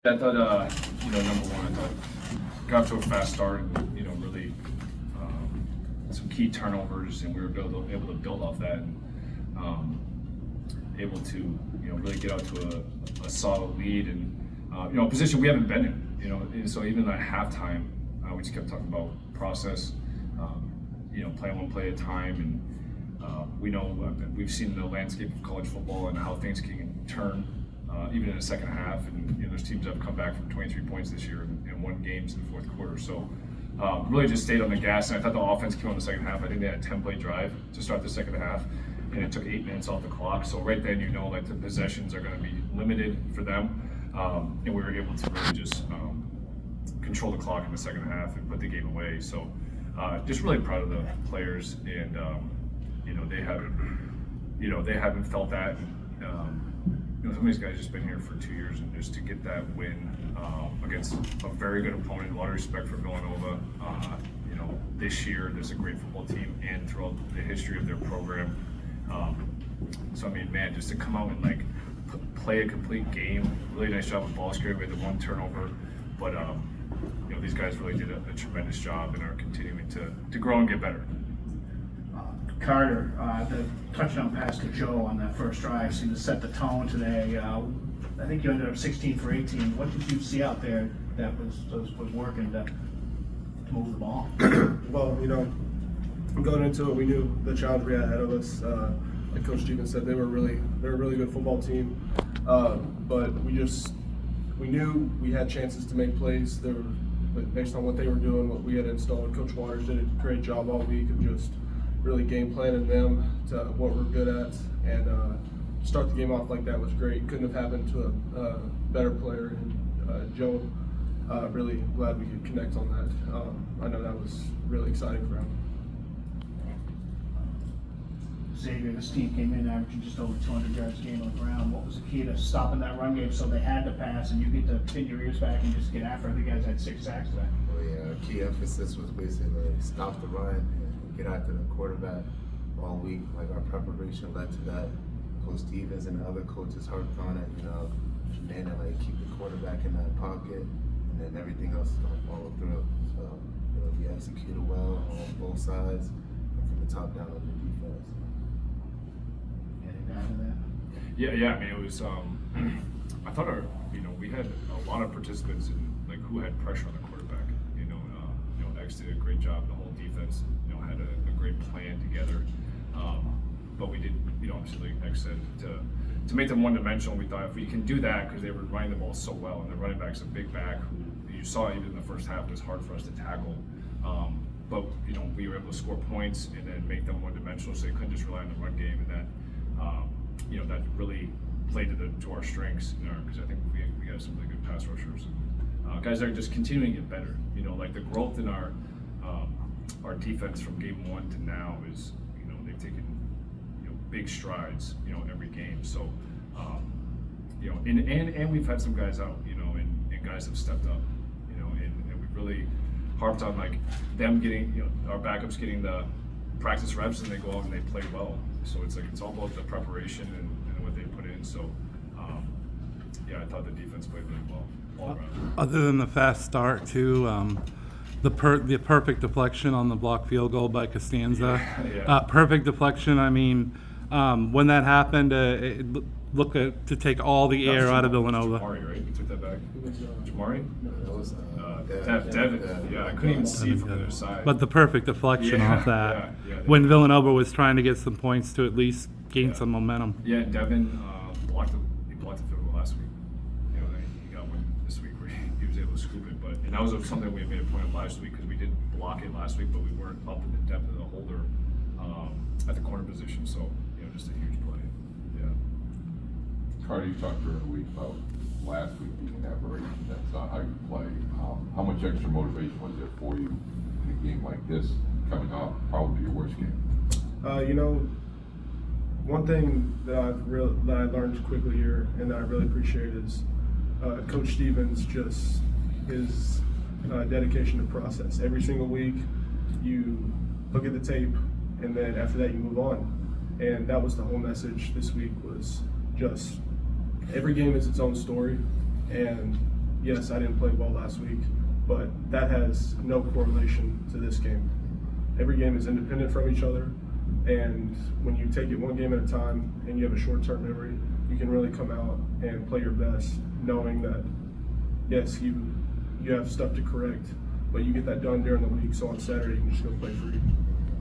I thought, number one, I thought got to a fast start and, really some key turnovers, and we were able to build off that and able to, really get out to a solid lead and, a position we haven't been in, and so even at halftime, we just kept talking about process, play one play at a time, and we know we've seen the landscape of college football and how things can turn. Even in the second half, and there's teams that have come back from 23 points this year and won games in the fourth quarter. So really just stayed on the gas, and I thought the offense came on the second half. I think they had a 10-play drive to start the second half, and it took 8 minutes off the clock. So right then, like the possessions are going to be limited for them, and we were able to really just control the clock in the second half and put the game away. So just really proud of the players, and they haven't felt that. Some of these guys just been here for 2 years, and just to get that win against a very good opponent, a lot of respect for Villanova. This year, there's a great football team, and throughout the history of their program. Just to come out and play a complete game, really nice job with ball security. We had the one turnover, but these guys really did a tremendous job and are continuing to grow and get better. Carter, the touchdown pass to Joe on that first drive seemed to set the tone today. I think you ended up 16 for 18. What did you see out there that was working to move the ball? Well, going into it, we knew the challenge we had ahead of us. Like Coach Stevens said, they're a really good football team. But we knew we had chances to make plays. But based on what they were doing, what we had installed, Coach Waters did a great job all week of just really game planning them to what we're good at, and start the game off like that was great. Couldn't have happened to a better player, and Joe, really glad we could connect on that. I know that was really exciting for him. Xavier, this team came in averaging just over 200 yards a game on the ground. What was the key to stopping that run game so they had to pass and you get to pin your ears back and just get after it? The guys had 6 sacks today. Well, yeah, key emphasis was basically stop the run and get after the quarterback all week. Like, our preparation led to that. Coach Stevens and the other coaches harped on it, and keep the quarterback in that pocket, and then everything else is going to follow through. So, we executed well on both sides and from the top down on the defense. Anything after that? Yeah. It was. I thought we had a lot of participants in who had pressure on the quarterback. X did a great job. The whole defense, had a great plan together. But we did, obviously, like X said, to make them one-dimensional. We thought if we can do that, because they were running the ball so well, and the running back's a big back who you saw even in the first half was hard for us to tackle. But we were able to score points and then make them one-dimensional, so they couldn't just rely on the run game, and that that really played to our strengths. Because I think we got some really good pass rushers. Guys that are just continuing to get better. The growth in our defense from game 1 to now is, they've taken big strides, every game. So, and we've had some guys out, and guys have stepped up, and we've really harped on them getting, our backups getting the practice reps, and they go out and they play well. So it's all about the preparation and what they put in. So, I thought the defense played really well all around. Other than the fast start, too, the perfect deflection on the block field goal by Costanza. Yeah. Perfect deflection. When that happened, it looked to take all the air out of Villanova. Jamari, right? We took that back. Jamari? It was Devin. Yeah, I couldn't even see from the other side. But the perfect deflection off that, yeah, when Villanova was trying to get some points to at least gain some momentum. Yeah, Devin blocked the field goal last week. Then he got one this week where he was able to scoop it. And that was something we had made a point of last week, because we did block it last week, but we weren't up in the depth of the holder at the corner position. So, just a huge play. Yeah. Carter, you talked during the week about last week being an aberration. That's not how you play. How much extra motivation was there for you in a game like this, coming off probably your worst game? One thing that I learned quickly here and that I really appreciate is Coach Stevens, just his dedication to process. Every single week, you look at the tape, and then after that, you move on. And that was the whole message this week, was just every game is its own story, and yes, I didn't play well last week, but that has no correlation to this game. Every game is independent from each other, and when you take it one game at a time and you have a short-term memory, you can really come out and play your best, knowing that yes, you have stuff to correct, but you get that done during the week, so on Saturday you can just go play free.